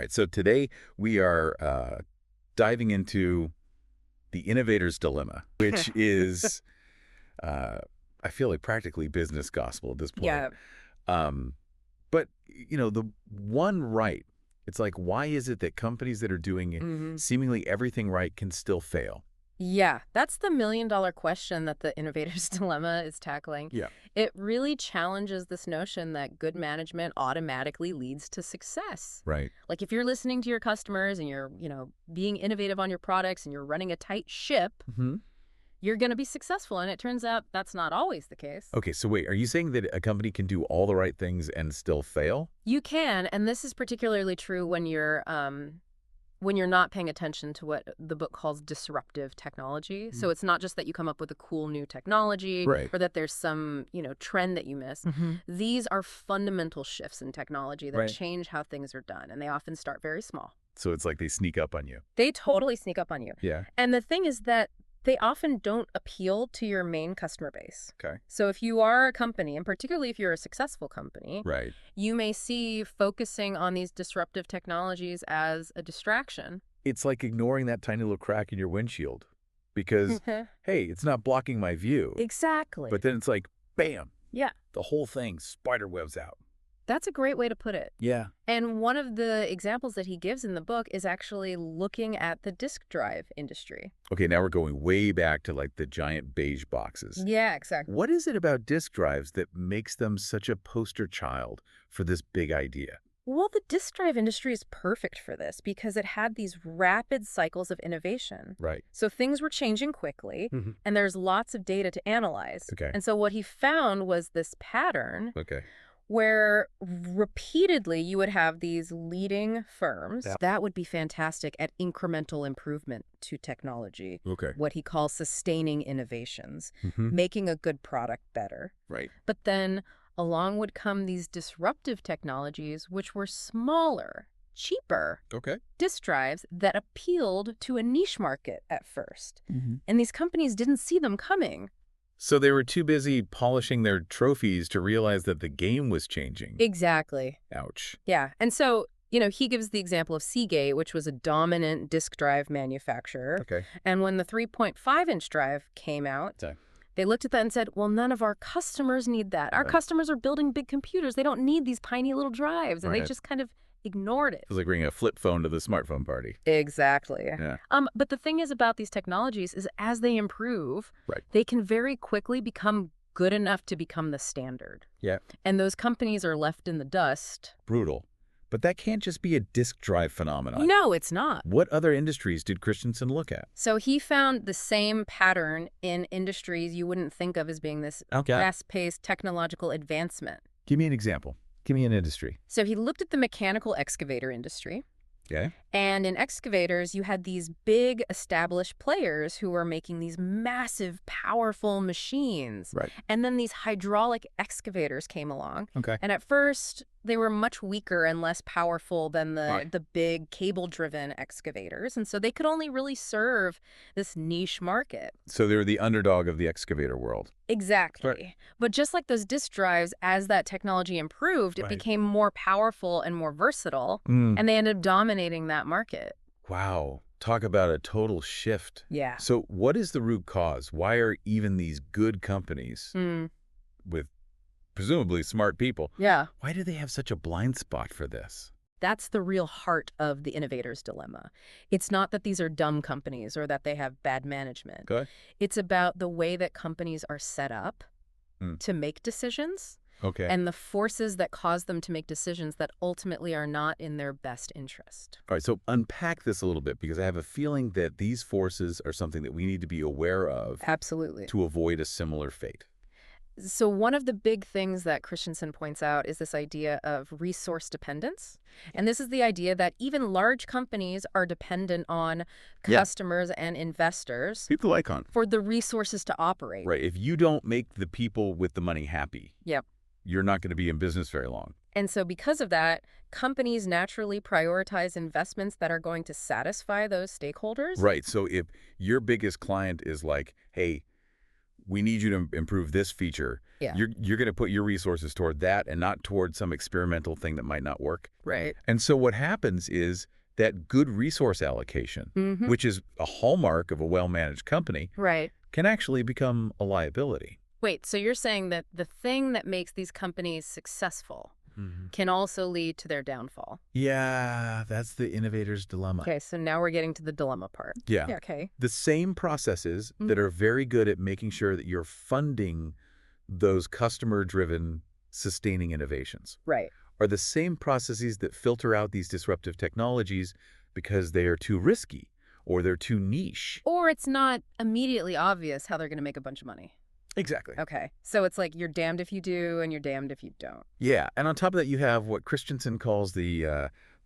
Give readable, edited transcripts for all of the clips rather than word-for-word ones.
All right, so today we are diving into the innovator's dilemma, which is, I feel like practically business gospel at this point. Yeah. Um, but, the one right, it's like, why is it that companies that are doing hmm seemingly everything right can still fail? Yeah, that's the million-dollar question that the innovator's dilemma is tackling. Yeah. It really challenges this notion that good management automatically leads to success. Right. Like if you're listening to your customers and you're, being innovative on your products and you're running a tight ship, hmm you're going to be successful. And it turns out that's not always the case. Okay, so wait, are you saying that a company can do all the right things and still fail? You can, and this is particularly true when you're not paying attention to what the book calls disruptive technology. So it's not just that you come up with a cool new technology Right. or that there's some, trend that you miss. hmm These are fundamental shifts in technology that Right. change how things are done, and they often start very small. So it's like they sneak up on you. They totally sneak up on you. Yeah. And the thing is that they often don't appeal to your main customer base. Okay. So if you are a company, and particularly if you're a successful company, Right. you may see focusing on these disruptive technologies as a distraction. It's like ignoring that tiny little crack in your windshield because, hey, it's not blocking my view. Exactly. But then it's like, bam, Yeah, the whole thing spider webs out. that's a great way to put it. Yeah. And one of the examples that he gives in the book is actually looking at the disk drive industry. Okay, now we're going way back to like the giant beige boxes. Yeah, exactly. What is it about disk drives that makes them such a poster child for this big idea? Well, the disk drive industry is perfect for this because it had these rapid cycles of innovation. Right. So things were changing quickly, Mhm. and there's lots of data to analyze. Okay. And so what he found was this pattern Okay. where repeatedly you would have these leading firms Yeah. that would be fantastic at incremental improvement to technology, Okay. what he calls sustaining innovations, hmm making a good product better. Right. But then along would come these disruptive technologies, which were smaller, cheaper Okay. disk drives that appealed to a niche market at first. hmm And these companies didn't see them coming. So they were too busy polishing their trophies to realize that the game was changing. Exactly. Ouch. Yeah. And so, he gives the example of Seagate, which was a dominant disk drive manufacturer. Okay. And when the 3.5-inch drive came out, Okay. they looked at that and said, well, none of our customers need that. Our Right. customers are building big computers. They don't need these tiny little drives. And they Right. just kind of ignored it. It was like bringing a flip phone to the smartphone party. Exactly. Yeah. But the thing is about these technologies is as they improve, Right. they can very quickly become good enough to become the standard. Yeah. And those companies are left in the dust. Brutal. But that can't just be a disk drive phenomenon. No, it's not. What other industries did Christensen look at? So he found the same pattern in industries you wouldn't think of as being this Okay. fast-paced technological advancement. Give me an example. Give me an industry. So he looked at the mechanical excavator industry. Okay. And in excavators, you had these big established players who were making these massive, powerful machines. Right. And then these hydraulic excavators came along. Okay. And at first, they were much weaker and less powerful than the big cable-driven excavators. And so they could only really serve this niche market. So they were the underdog of the excavator world. Exactly. Right. But just like those disk drives, as that technology improved, it Right. became more powerful and more versatile. Mm. And they ended up dominating that market. Wow. Talk about a total shift. Yeah. So what is the root cause? Why are even these good companies with presumably smart people, Yeah. why do they have such a blind spot for this? That's the real heart of the innovator's dilemma. It's not that these are dumb companies or that they have bad management. Okay. It's about the way that companies are set up to make decisions Okay. and the forces that cause them to make decisions that ultimately are not in their best interest. All right, so unpack this a little bit because I have a feeling that these forces are something that we need to be aware of Absolutely. to avoid a similar fate. So one of the big things that Christensen points out is this idea of resource dependence. And this is the idea that even large companies are dependent on customers and investors Keep the like on. for the resources to operate. Right, if you don't make the people with the money happy, Yep. you're not going to be in business very long. And so because of that, companies naturally prioritize investments that are going to satisfy those stakeholders. Right, so if your biggest client is like, hey, we need you to improve this feature. Yeah. You're going to put your resources toward that and not toward some experimental thing that might not work. Right. And so what happens is that good resource allocation, which is a hallmark of a well-managed company, Right. can actually become a liability. Wait, so you're saying that the thing that makes these companies successful can also lead to their downfall? Yeah, that's the innovator's dilemma. Okay, so now we're getting to the dilemma part. Yeah. Okay. The same processes that are very good at making sure that you're funding those customer-driven sustaining innovations Right. are the same processes that filter out these disruptive technologies because they are too risky or they're too niche. Or it's not immediately obvious how they're going to make a bunch of money. Exactly. Okay. So it's like you're damned if you do and you're damned if you don't. Yeah, and on top of that, you have what Christensen calls the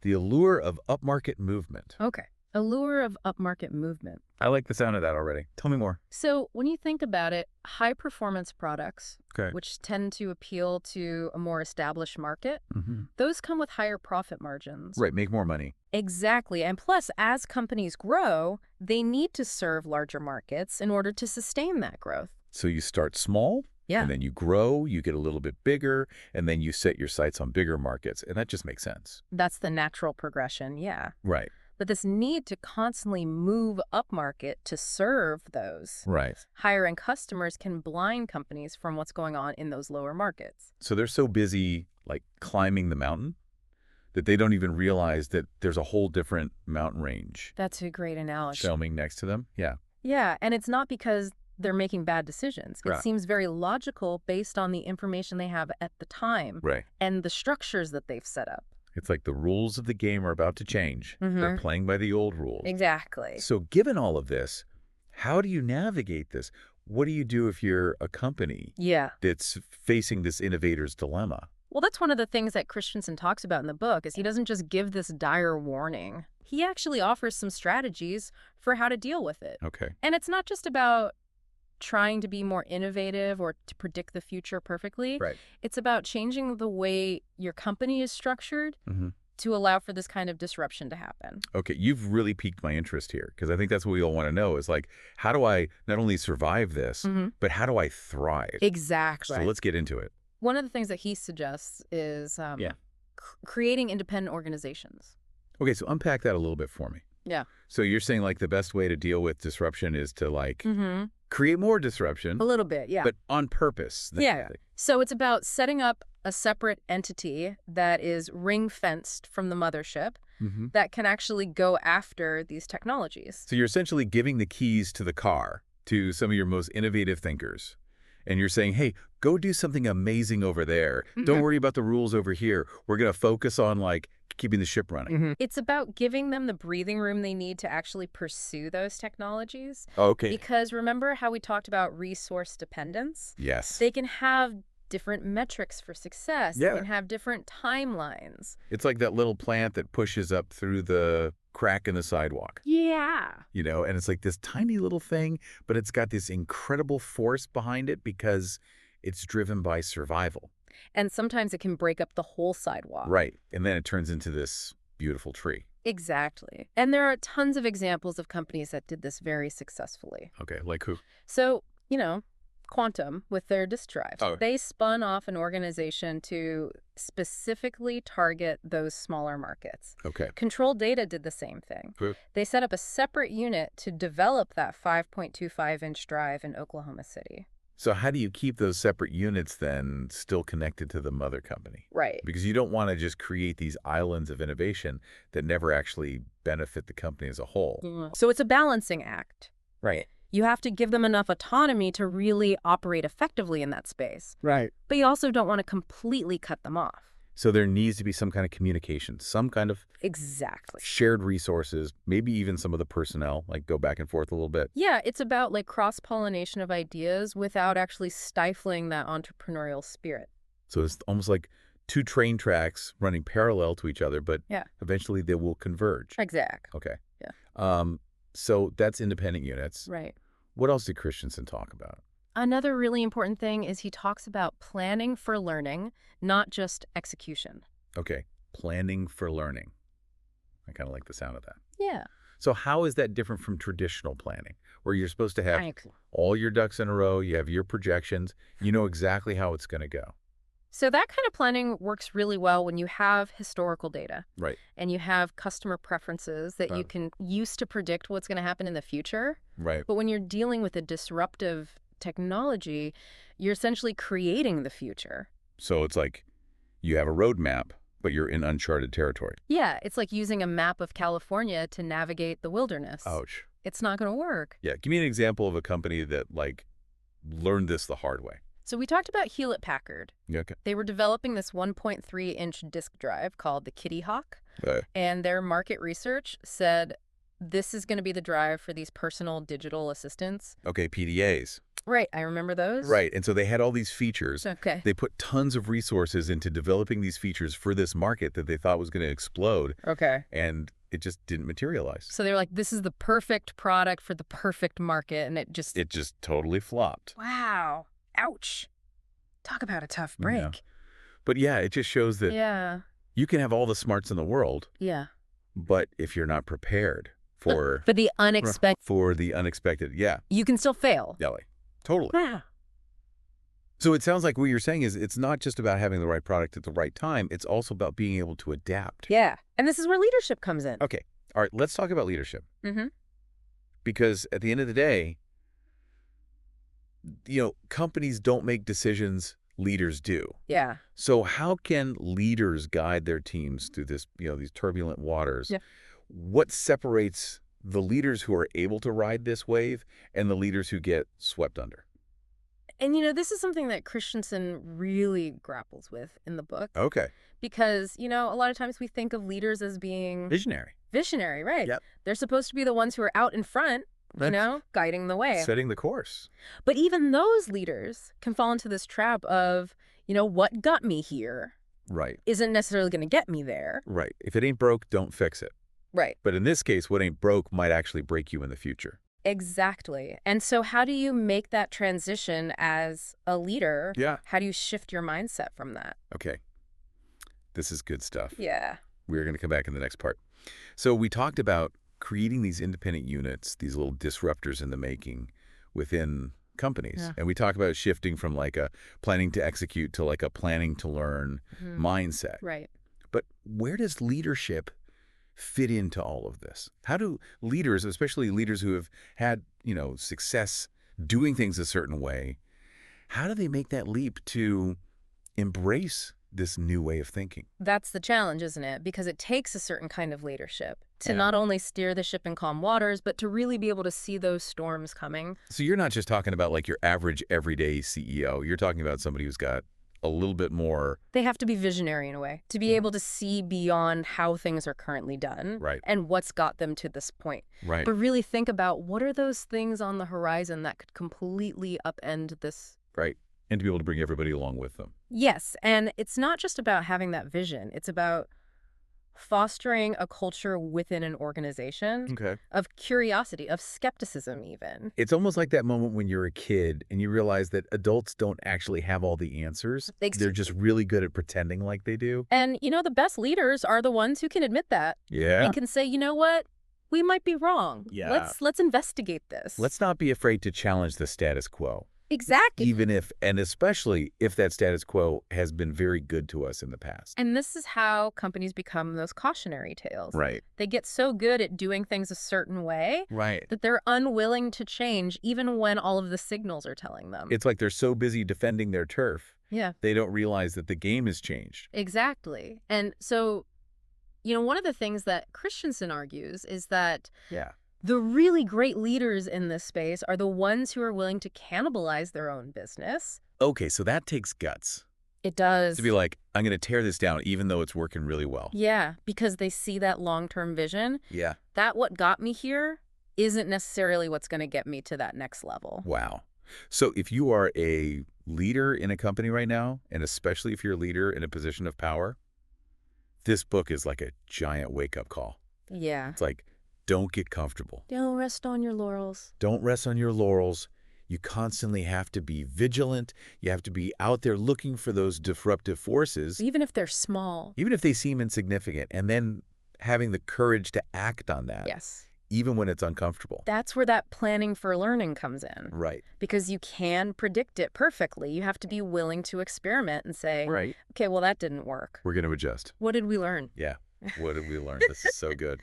allure of upmarket movement. Okay. Allure of upmarket movement. I like the sound of that already. Tell me more. So when you think about it, high-performance products, Okay. which tend to appeal to a more established market, those come with higher profit margins. Right, make more money. Exactly. And plus, as companies grow, they need to serve larger markets in order to sustain that growth. So you start small, Yeah. and then you grow, you get a little bit bigger, and then you set your sights on bigger markets, and that just makes sense. That's the natural progression, yeah. Right. But this need to constantly move upmarket to serve those Right. higher-end customers can blind companies from what's going on in those lower markets. So they're so busy, like, climbing the mountain that they don't even realize that there's a whole different mountain range That's a great analogy. shelving next to them. Yeah. Yeah, and it's not because they're making bad decisions. It Right. seems very logical based on the information they have at the time Right. and the structures that they've set up. It's like the rules of the game are about to change. They're playing by the old rules. Exactly. So given all of this, how do you navigate this? What do you do if you're a company Yeah. that's facing this innovator's dilemma? Well, that's one of the things that Christensen talks about in the book is he doesn't just give this dire warning. He actually offers some strategies for how to deal with it. Okay. And it's not just about trying to be more innovative or to predict the future perfectly. Right. It's about changing the way your company is structured Mm-hmm. to allow for this kind of disruption to happen. Okay, you've really piqued my interest here because I think that's what we all want to know is like, how do I not only survive this, but how do I thrive? Exactly. So let's get into it. One of the things that he suggests is creating independent organizations. Okay, so unpack that a little bit for me. Yeah. So you're saying like the best way to deal with disruption is to like create more disruption, A little bit, yeah. but on purpose. Yeah. So it's about setting up a separate entity that is ring-fenced from the mothership that can actually go after these technologies. So you're essentially giving the keys to the car to some of your most innovative thinkers. And you're saying, hey, go do something amazing over there. Don't worry about the rules over here. We're going to focus on like keeping the ship running. It's about giving them the breathing room they need to actually pursue those technologies. Okay. Because remember how we talked about resource dependence? Yes. They can have different metrics for success. Yeah. They can have different timelines. It's like that little plant that pushes up through the crack in the sidewalk. Yeah. You know, and it's like this tiny little thing, but it's got this incredible force behind it because it's driven by survival. And sometimes it can break up the whole sidewalk. Right. And then it turns into this beautiful tree. Exactly. And there are tons of examples of companies that did this very successfully. Okay, like who? So, Quantum with their disk drives. Oh. They spun off an organization to specifically target those smaller markets. Okay. Control Data did the same thing. Who? They set up a separate unit to develop that 5.25-inch drive in Oklahoma City. So how do you keep those separate units then still connected to the mother company? Right. Because you don't want to just create these islands of innovation that never actually benefit the company as a whole. So it's a balancing act. Right. You have to give them enough autonomy to really operate effectively in that space. Right. But you also don't want to completely cut them off. So there needs to be some kind of communication, some kind of Exactly. shared resources, maybe even some of the personnel, like go back and forth a little bit. Yeah, it's about like cross-pollination of ideas without actually stifling that entrepreneurial spirit. So it's almost like two train tracks running parallel to each other, but Yeah. eventually they will converge. Exact. Okay. Yeah. So that's independent units. Right. What else did Christensen talk about? Another really important thing is he talks about planning for learning, not just execution. Okay. Planning for learning. I kind of like the sound of that. Yeah. So how is that different from traditional planning, where you're supposed to have Thanks. all your ducks in a row, you have your projections, you know exactly how it's going to go? So that kind of planning works really well when you have historical data Right. and you have customer preferences that you Right. can use to predict what's going to happen in the future. Right. But when you're dealing with a disruptive technology, you're essentially creating the future. So it's like you have a roadmap, but you're in uncharted territory. Yeah, it's like using a map of California to navigate the wilderness. Ouch. It's not going to work. Yeah. Give me an example of a company that like learned this the hard way. So we talked about Hewlett-Packard. Yeah, okay. They were developing this 1.3-inch disk drive called the Kitty Hawk, Uh, and their market research said this is going to be the drive for these personal digital assistants. okay, PDAs. Right, I remember those. Right. And so they had all these features. Okay. They put tons of resources into developing these features for this market that they thought was going to explode, Okay. and it just didn't materialize. So they were like, this is the perfect product for the perfect market, and it just... It just totally flopped. Wow. Ouch. Talk about a tough break. Yeah. But yeah, it just shows that Yeah. you can have all the smarts in the world, Yeah. but if you're not prepared for For the unexpected, the unexpected, yeah, you can still fail. Ellie, totally. Yeah. So it sounds like what you're saying is it's not just about having the right product at the right time, it's also about being able to adapt. Yeah. And this is where leadership comes in. Okay. All right, let's talk about leadership. Mm-hmm. Because at the end of the day, companies don't make decisions, leaders do. Yeah. So how can leaders guide their teams through this, these turbulent waters? Yeah. What separates the leaders who are able to ride this wave and the leaders who get swept under? And, this is something that Christensen really grapples with in the book. Okay. Because, a lot of times we think of leaders as being Visionary. visionary, right? Yep. They're supposed to be the ones who are out in front, guiding the way. Setting the course. But even those leaders can fall into this trap of, what got me here Right. isn't necessarily going to get me there. Right. If it ain't broke, don't fix it. Right. But in this case, what ain't broke might actually break you in the future. Exactly. And so how do you make that transition as a leader? Yeah. How do you shift your mindset from that? Okay. This is good stuff. Yeah. We're going to come back in the next part. So we talked about creating these independent units, these little disruptors in the making within companies. Yeah. And we talk about shifting from like a planning to execute to like a planning to learn mindset. Right. But where does leadership fit into all of this? How do leaders, especially leaders who have had, success doing things a certain way, how do they make that leap to embrace this new way of thinking? That's the challenge, isn't it? Because it takes a certain kind of leadership to Yeah. not only steer the ship in calm waters, but to really be able to see those storms coming. So you're not just talking about like your average everyday CEO. You're talking about somebody who's got a little bit more. They have to be visionary in a way, to be able to see beyond how things are currently done Right. and what's got them to this point. Right. But really think about what are those things on the horizon that could completely upend this. Right. And to be able to bring everybody along with them. Yes, and it's not just about having that vision. It's about fostering a culture within an organization Okay. of curiosity, of skepticism even. It's almost like that moment when you're a kid and you realize that adults don't actually have all the answers. They're just really good at pretending like they do. And, the best leaders are the ones who can admit that Yeah. and can say, you know what? We might be wrong. Yeah. Let's investigate this. Let's not be afraid to challenge the status quo. Exactly. Even if, and especially if that status quo has been very good to us in the past. And this is how companies become those cautionary tales. Right. They get so good at doing things a certain way Right. that they're unwilling to change even when all of the signals are telling them. It's like they're so busy defending their turf, Yeah, they don't realize that the game has changed. exactly. And so, one of the things that Christensen argues is that Yeah. the really great leaders in this space are the ones who are willing to cannibalize their own business. Okay, so that takes guts. It does. To be like, I'm going to tear this down even though it's working really well. Yeah, because they see that long-term vision. Yeah. That what got me here isn't necessarily what's going to get me to that next level. Wow. So if you are a leader in a company right now, and especially if you're a leader in a position of power, this book is like a giant wake-up call. Yeah. It's like, don't get comfortable. Don't rest on your laurels. Don't rest on your laurels. You constantly have to be vigilant. You have to be out there looking for those disruptive forces, Even if they're small. even if they seem insignificant, and then having the courage to act on that. Yes. even when it's uncomfortable. That's where that planning for learning comes in. Right. Because you can predict it perfectly. You have to be willing to experiment and say, Right. okay, well, that didn't work. We're going to adjust. What did we learn? Yeah. What did we learn? This is so good.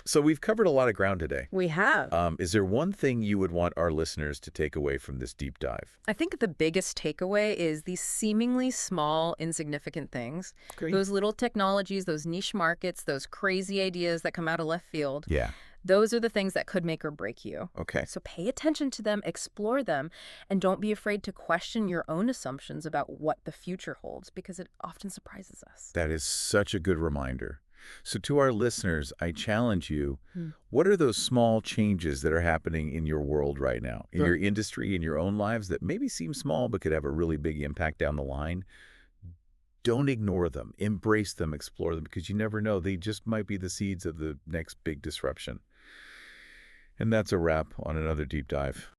So we've covered a lot of ground today. We have. Is there one thing you would want our listeners to take away from this deep dive? I think the biggest takeaway is these seemingly small, insignificant things. Great. Those little technologies, those niche markets, those crazy ideas that come out of left field. Yeah. Those are the things that could make or break you. Okay. So pay attention to them, explore them, and don't be afraid to question your own assumptions about what the future holds, because it often surprises us. That is such a good reminder. So to our listeners, I challenge you, Hmm. what are those small changes that are happening in your world right now, in Sure. your industry, in your own lives that maybe seem small but could have a really big impact down the line? Don't ignore them. Embrace them, explore them, because you never know. They just might be the seeds of the next big disruption. And that's a wrap on another deep dive.